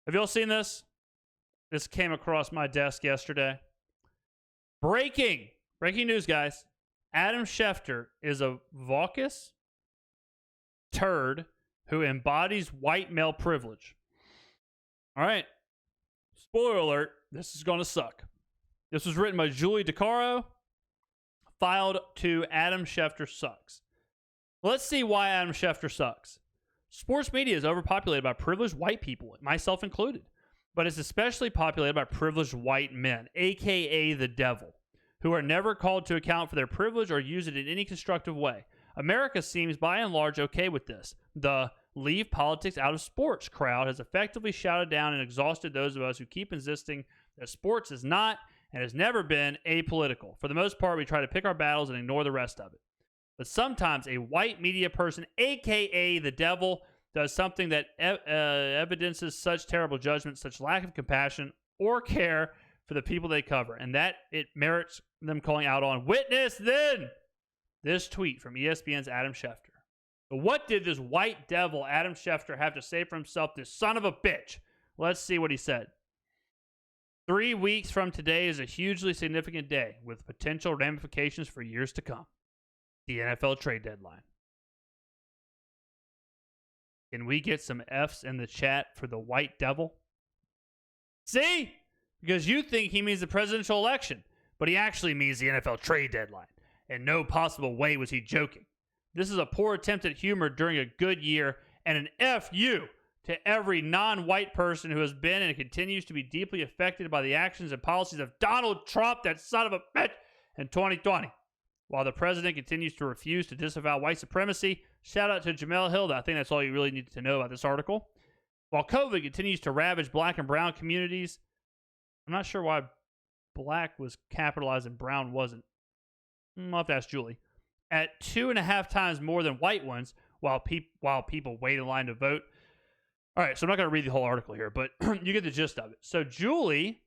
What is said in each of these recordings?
Have y'all seen this? This came across my desk yesterday. Breaking news, guys. Adam Schefter is a Vaucus turd who embodies white male privilege. All right. Spoiler alert, this is going to suck. This was written by Julie DeCaro, filed to Adam Schefter sucks. Let's see why Adam Schefter sucks. Sports media is overpopulated by privileged white people, myself included, but it's especially populated by privileged white men, aka the devil, who are never called to account for their privilege or use it in any constructive way. America seems by and large okay with this. The leave politics out of sports crowd has effectively shouted down and exhausted those of us who keep insisting that sports is not and has never been apolitical. For the most part, we try to pick our battles and ignore the rest of it. But sometimes a white media person, a.k.a. the devil, does something that evidences such terrible judgment, such lack of compassion or care for the people they cover, and that it merits them calling out on. Witness then this tweet from ESPN's Adam Schefter. But what did this white devil, Adam Schefter, have to say for himself, this son of a bitch? Let's see what he said. 3 weeks from today is a hugely significant day with potential ramifications for years to come. The NFL trade deadline. Can we get some F's in the chat for the white devil? See? Because you think he means the presidential election, but he actually means the NFL trade deadline. In no possible way was he joking. This is a poor attempt at humor during a good year and an F-U to every non-white person who has been and continues to be deeply affected by the actions and policies of Donald Trump, that son of a bitch, in 2020. While the president continues to refuse to disavow white supremacy, shout out to Jamel Hilda. I think that's all you really needed to know about this article. While COVID continues to ravage black and brown communities, I'm not sure why black was capitalized and brown wasn't. I'll have to ask Julie. At 2.5 times more than white ones, while people wait in line to vote. All right, so I'm not going to read the whole article here, but you get the gist of it. So Julie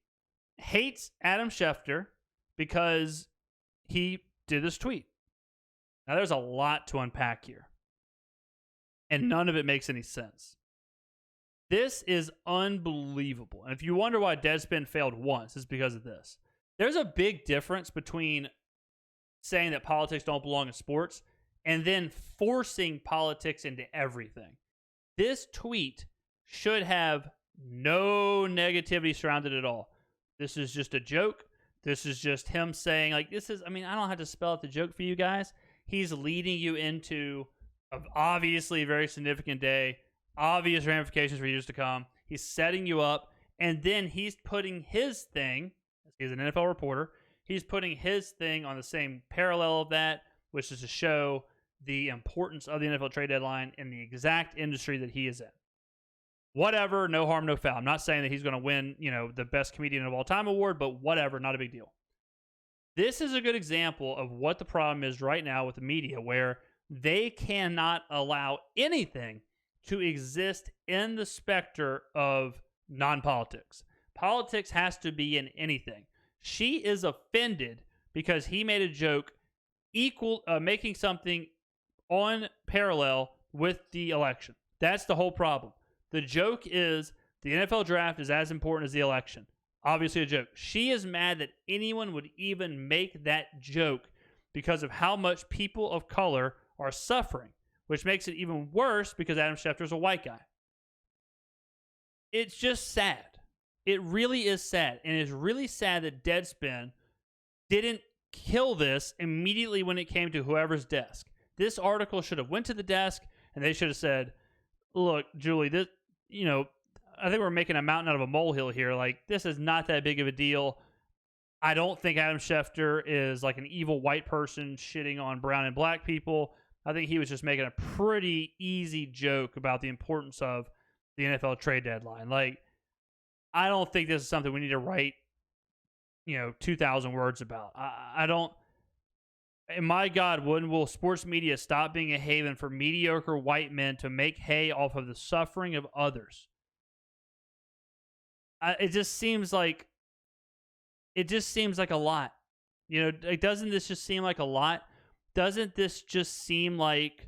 hates Adam Schefter because he did this tweet. Now, there's a lot to unpack here, and none of it makes any sense. This is unbelievable. And if you wonder why Deadspin failed once, it's because of this. There's a big difference between saying that politics don't belong in sports and then forcing politics into everything. This tweet should have no negativity surrounded it at all. This is just a joke. This is just him saying, like, I don't have to spell out the joke for you guys. He's leading you into obviously a very significant day, obvious ramifications for years to come. He's setting you up, and then he's putting his thing, he's an NFL reporter, he's putting his thing on the same parallel of that, which is to show the importance of the NFL trade deadline in the exact industry that he is in. Whatever, no harm, no foul. I'm not saying that he's going to win, the best comedian of all time award, but whatever, not a big deal. This is a good example of what the problem is right now with the media, where they cannot allow anything to exist in the specter of non-politics. Politics has to be in anything. She is offended because he made a joke making something on parallel with the election. That's the whole problem. The joke is the NFL draft is as important as the election. Obviously a joke. She is mad that anyone would even make that joke because of how much people of color are suffering, which makes it even worse because Adam Schefter is a white guy. It's just sad. It really is sad. And it's really sad that Deadspin didn't kill this immediately when it came to whoever's desk. This article should have went to the desk and they should have said, look, Julie, this, I think we're making a mountain out of a molehill here. Like, this is not that big of a deal. I don't think Adam Schefter is like an evil white person shitting on brown and black people. I think he was just making a pretty easy joke about the importance of the NFL trade deadline. Like, I don't think this is something we need to write, 2,000 words about. I don't. And my God, when will sports media stop being a haven for mediocre white men to make hay off of the suffering of others? It just seems like a lot. Doesn't this just seem like a lot? Doesn't this just seem like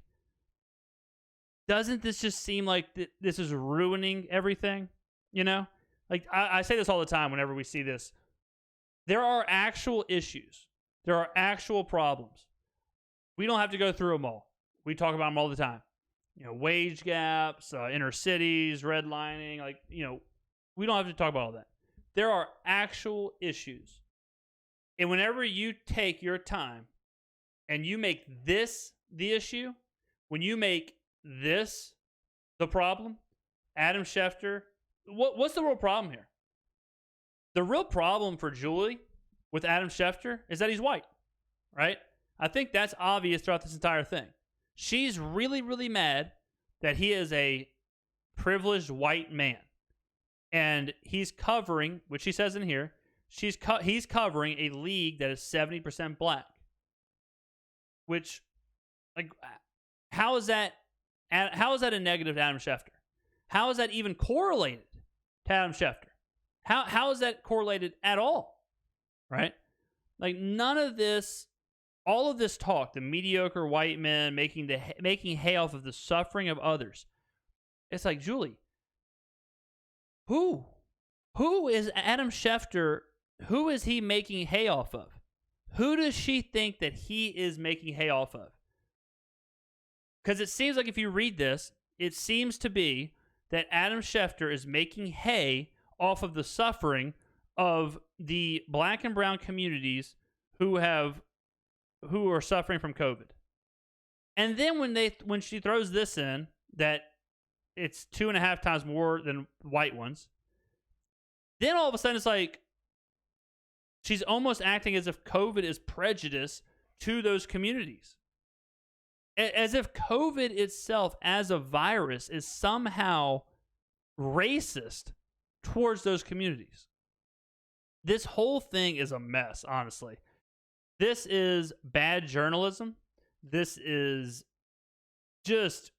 this is ruining everything? You know, like I say this all the time whenever we see this. There are actual issues. There are actual problems. We don't have to go through them all. We talk about them all the time. You know, wage gaps, inner cities, redlining. Like, you know, we don't have to talk about all that. There are actual issues. And whenever you take your time and you make this the issue, when you make this the problem, Adam Schefter, what's the real problem here? The real problem for Julie with Adam Schefter is that he's white, right? I think that's obvious throughout this entire thing. She's really, really mad that he is a privileged white man. And he's covering, which he says in here, he's covering a league that is 70% black. Which, like, how is that a negative to Adam Schefter? How is that even correlated to Adam Schefter? How is that correlated at all? Right? Like, none of this, all of this talk, the mediocre white men making hay off of the suffering of others. It's like, Julie, who is Adam Schefter? Who is he making hay off of? Who does she think that he is making hay off of? Because it seems like if you read this, it seems to be that Adam Schefter is making hay off of the suffering of the black and brown communities who are suffering from COVID. And then when she throws this in, that it's 2.5 times more than white ones, then all of a sudden it's like she's almost acting as if COVID is prejudice to those communities. As if COVID itself as a virus is somehow racist towards those communities. This whole thing is a mess, honestly. This is bad journalism. This is just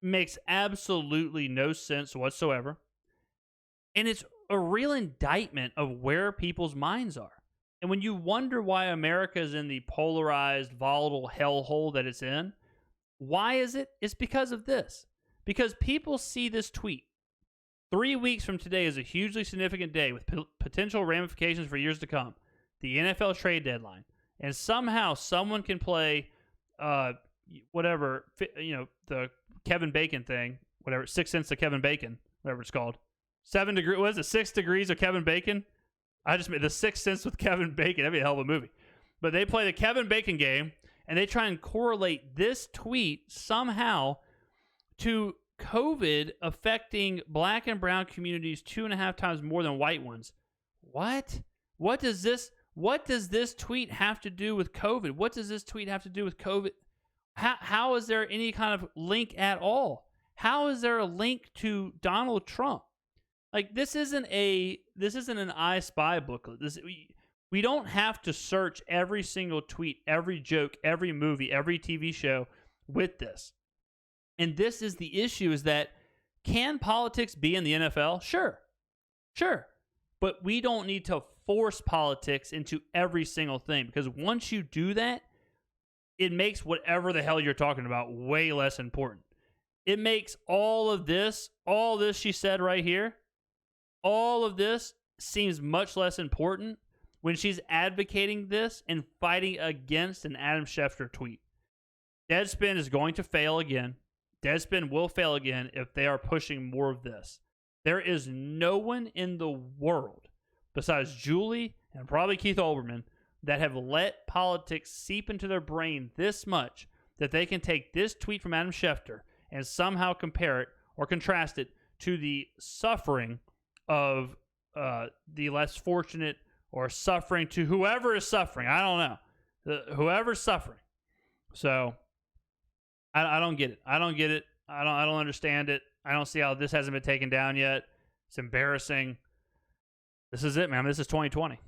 makes absolutely no sense whatsoever. And it's a real indictment of where people's minds are. And when you wonder why America is in the polarized, volatile hellhole that it's in, why is it? It's because of this. Because people see this tweet. 3 weeks from today is a hugely significant day with potential ramifications for years to come. The NFL trade deadline. And somehow someone can play whatever, the Kevin Bacon thing, whatever, 6 cents of Kevin Bacon, whatever it's called. 6 degrees of Kevin Bacon? I just made the 6th Sense with Kevin Bacon. That'd be a hell of a movie. But they play the Kevin Bacon game, and they try and correlate this tweet somehow to COVID affecting black and brown communities 2.5 times more than white ones. What? What does this tweet have to do with COVID? What does this tweet have to do with COVID? How is there any kind of link at all? How is there a link to Donald Trump? Like, this isn't an I Spy booklet. We don't have to search every single tweet, every joke, every movie, every TV show with this. And this is the issue, is that can politics be in the NFL? Sure. But we don't need to force politics into every single thing, because once you do that, it makes whatever the hell you're talking about way less important. It makes all this she said right here, all of this seems much less important when she's advocating this and fighting against an Adam Schefter tweet. Deadspin is going to fail again. Deadspin will fail again if they are pushing more of this. There is no one in the world besides Julie and probably Keith Olbermann that have let politics seep into their brain this much that they can take this tweet from Adam Schefter and somehow compare it or contrast it to the suffering of the less fortunate, or suffering to whoever is suffering. I don't know. Whoever's suffering. So I don't get it. I don't understand it. I don't see how this hasn't been taken down yet. It's embarrassing. This is it, man. This is 2020.